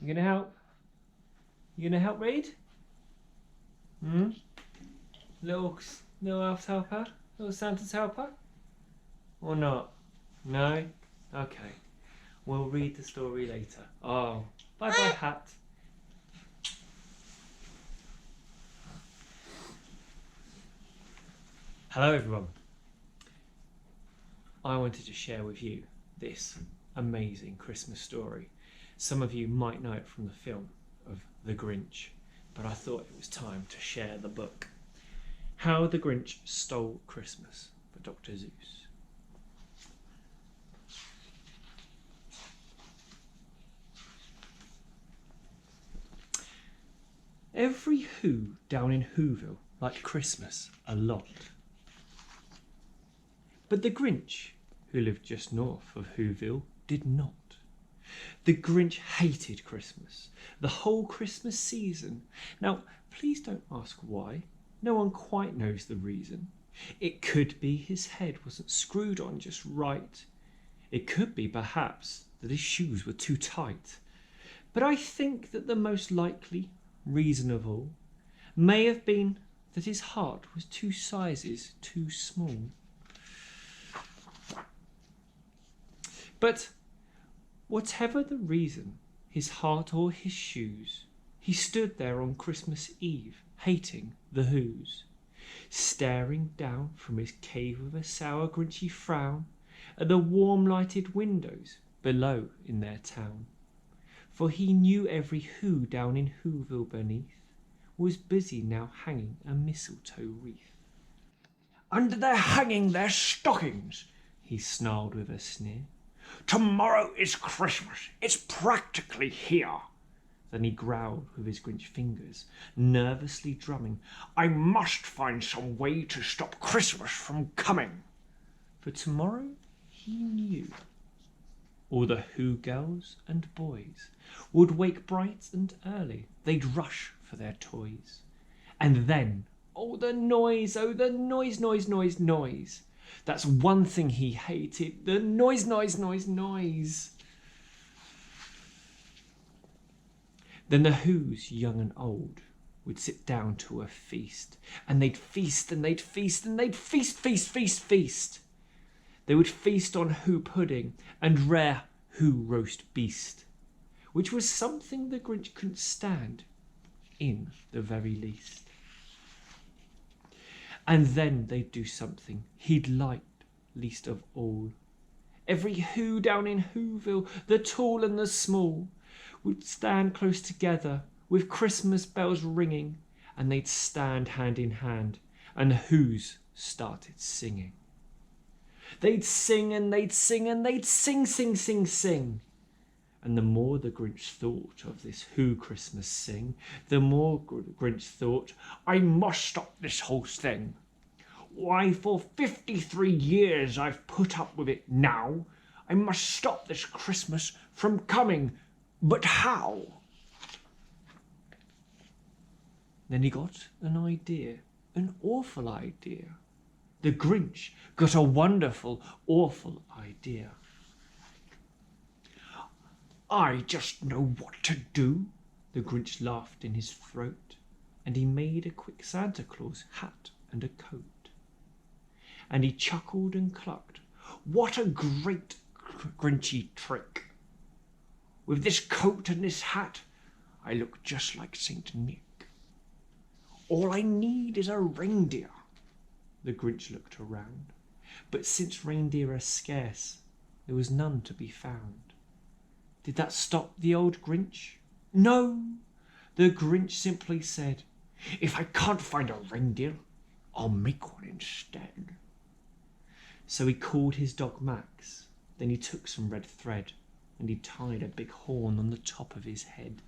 You gonna help? You gonna help read? Little elf's helper? Little Santa's helper? Or not? No? Okay. We'll read the story later. Oh, bye bye hat. Hello everyone. I wanted to share with you this amazing Christmas story. Some of you might know it from the film of The Grinch, but I thought it was time to share the book. How the Grinch Stole Christmas by Dr. Seuss. Every Who down in Whoville liked Christmas a lot. But the Grinch, who lived just north of Whoville, did not. The Grinch hated Christmas, the whole Christmas season. Now, please don't ask why. No one quite knows the reason. It could be his head wasn't screwed on just right. It could be, perhaps, that his shoes were too tight. But I think that the most likely reason of all may have been that his heart was 2 sizes too small. But whatever the reason, his heart or his shoes, he stood there on Christmas Eve, hating the Whos, staring down from his cave with a sour, grinchy frown at the warm lighted windows below in their town. For he knew every Who down in Whoville beneath was busy now hanging a mistletoe wreath. "And they're hanging their stockings," he snarled with a sneer. "Tomorrow is Christmas, it's practically here." Then he growled with his Grinch fingers, nervously drumming, "I must find some way to stop Christmas from coming." For tomorrow, he knew, all the Who girls and boys would wake bright and early. They'd rush for their toys. And then, oh the noise, noise. That's one thing he hated, the noise. Then the Whos, young and old, would sit down to a feast. And they'd feast. They would feast on Who pudding and rare Who roast beast, which was something the Grinch couldn't stand, in the very least. And then they'd do something he'd liked least of all. Every Who down in Whoville, the tall and the small, would stand close together with Christmas bells ringing, and they'd stand hand in hand, and the Whos started singing. They'd sing and they'd sing and they'd sing. And the more the Grinch thought of this Who Christmas sing, the more Grinch thought, "I must stop this whole thing. Why, for 53 years I've put up with it now. I must stop this Christmas from coming. But how?" Then he got an idea, an awful idea. The Grinch got a wonderful, awful idea. "I just know what to do," the Grinch laughed in his throat, and he made a quick Santa Claus hat and a coat. And he chuckled and clucked, "What a great Grinchy trick! With this coat and this hat, I look just like Saint Nick. All I need is a reindeer." The Grinch looked around, but since reindeer are scarce, there was none to be found. Did that stop the old Grinch? No! The Grinch simply said, "If I can't find a reindeer, I'll make one instead." So he called his dog Max. Then he took some red thread and he tied a big horn on the top of his head.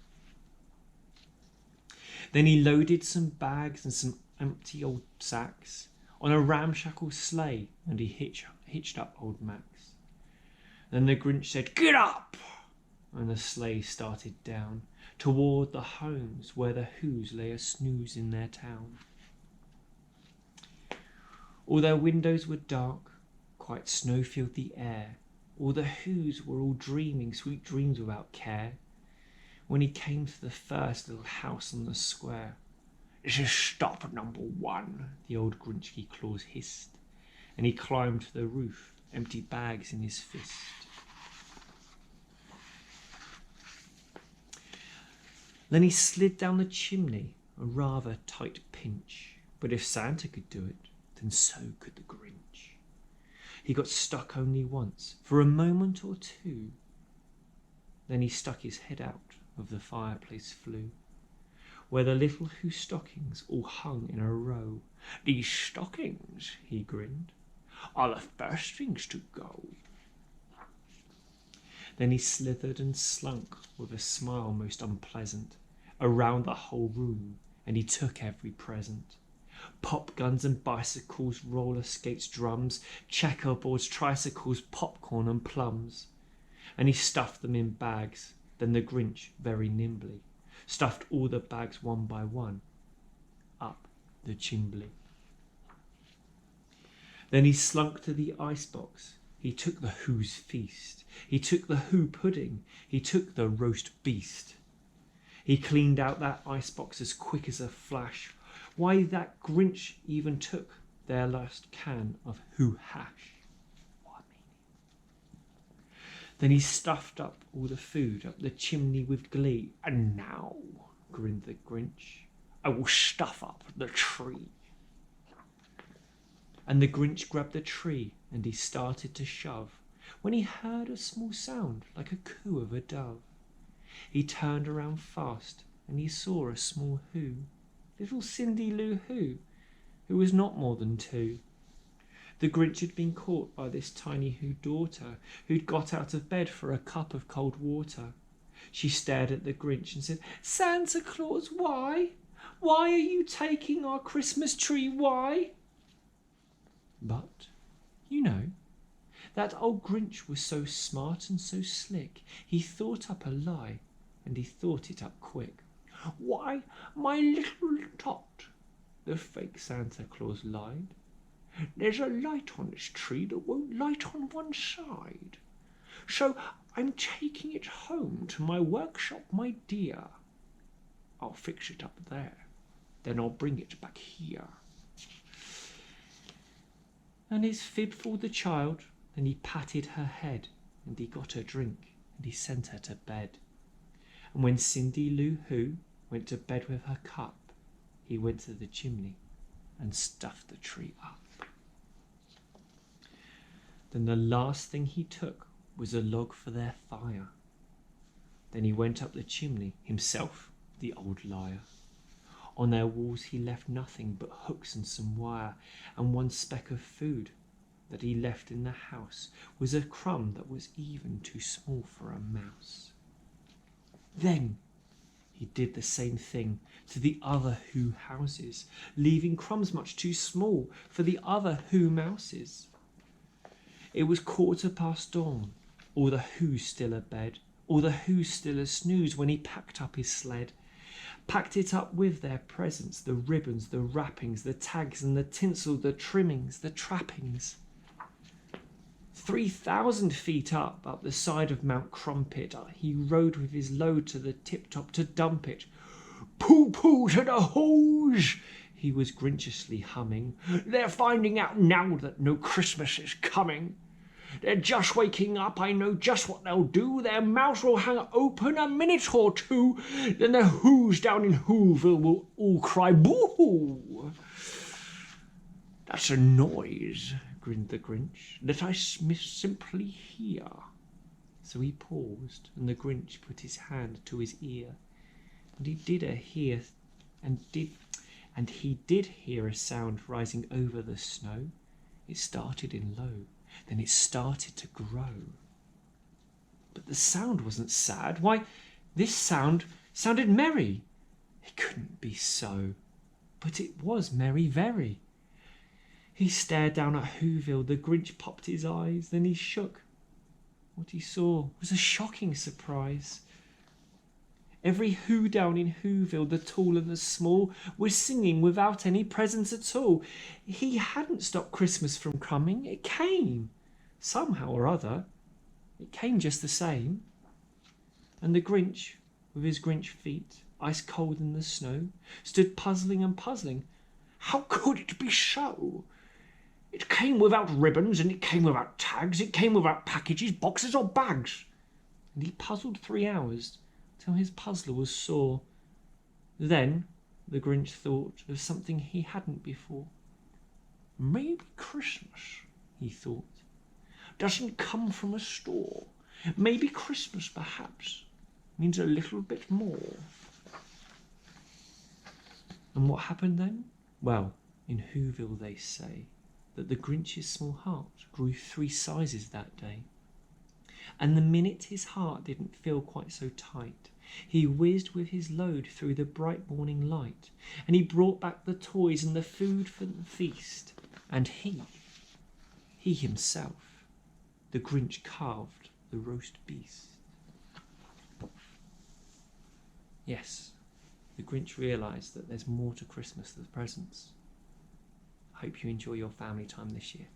Then he loaded some bags and some empty old sacks on a ramshackle sleigh, and he hitched up old Max. Then the Grinch said, "Get up!" and the sleigh started down toward the homes where the Whos lay a snooze in their town. All their windows were dark, quite snow filled the air. All the Whos were all dreaming sweet dreams without care. When he came to the first little house on the square, "This is stop number 1, the old Grinchy Claus hissed, and he climbed to the roof, empty bags in his fist. Then he slid down the chimney, a rather tight pinch, but if Santa could do it, then so could the Grinch. He got stuck only once, for a moment or two. Then he stuck his head out of the fireplace flue, where the little Who stockings all hung in a row. "These stockings," he grinned, "are the first things to go." Then he slithered and slunk, with a smile most unpleasant, around the whole room, and he took every present. Pop guns and bicycles, roller skates, drums, checkerboards, tricycles, popcorn and plums. And he stuffed them in bags. Then the Grinch, very nimbly, stuffed all the bags one by one up the chimbley. Then he slunk to the icebox. He took the Who's feast. He took the Who pudding. He took the roast beast. He cleaned out that icebox as quick as a flash. Why, that Grinch even took their last can of Who hash. What a meanie. Then he stuffed up all the food up the chimney with glee. "And now," grinned the Grinch, "I will stuff up the tree." And the Grinch grabbed the tree and he started to shove, when he heard a small sound like a coo of a dove. He turned around fast and he saw a small Who, little Cindy Lou Who was not more than 2. The Grinch had been caught by this tiny Who daughter, who'd got out of bed for a cup of cold water. She stared at the Grinch and said, "Santa Claus, why? Why are you taking our Christmas tree? Why?" But, you know, that old Grinch was so smart and so slick, he thought up a lie, and he thought it up quick. "Why, my little tot," the fake Santa Claus lied, "there's a light on this tree that won't light on one side. So I'm taking it home to my workshop, my dear. I'll fix it up there, then I'll bring it back here." And his fib fooled the child, and he patted her head, and he got her drink, and he sent her to bed. And when Cindy Lou Who went to bed with her cup, he went to the chimney and stuffed the tree up. Then the last thing he took was a log for their fire. Then he went up the chimney himself, the old liar. On their walls he left nothing but hooks and some wire, and one speck of food that he left in the house was a crumb that was even too small for a mouse. Then he did the same thing to the other Who houses, leaving crumbs much too small for the other Who mouses. It was 1/4 dawn, all the Who's still abed, all the Who's still a snooze, when he packed up his sled. Packed it up with their presents, the ribbons, the wrappings, the tags and the tinsel, the trimmings, the trappings. 3,000 feet up the side of Mount Crumpet, he rode with his load to the tip-top to dump it. "Pooh-pooh to the Who's," he was grinchiously humming. "They're finding out now that no Christmas is coming. They're just waking up, I know just what they'll do. Their mouths will hang open a minute or two. Then the Who's down in Whoville will all cry boo-hoo." "That's a noise," grinned the Grinch, "that I simply hear." So he paused, and the Grinch put his hand to his ear, and he did hear a sound rising over the snow. It started in low, then it started to grow. But the sound wasn't sad. Why, this sound sounded merry. It couldn't be so, but it was merry very. He stared down at Whoville. The Grinch popped his eyes, then he shook. What he saw was a shocking surprise. Every Who down in Whoville, the tall and the small, was singing without any presents at all. He hadn't stopped Christmas from coming. It came, somehow or other. It came just the same. And the Grinch with his Grinch feet ice cold in the snow, stood puzzling and puzzling. How could it be so? It came without ribbons, and it came without tags, it came without packages, boxes or bags. And he puzzled 3 hours, till his puzzler was sore. Then the Grinch thought of something he hadn't before. Maybe Christmas, he thought, doesn't come from a store. Maybe Christmas, perhaps, means a little bit more. And what happened then? Well, in Whoville they say that the Grinch's small heart grew 3 sizes that day. And the minute his heart didn't feel quite so tight, he whizzed with his load through the bright morning light, and he brought back the toys and the food for the feast. And he himself, the Grinch, carved the roast beast. Yes, the Grinch realised that there's more to Christmas than presents. I hope you enjoy your family time this year.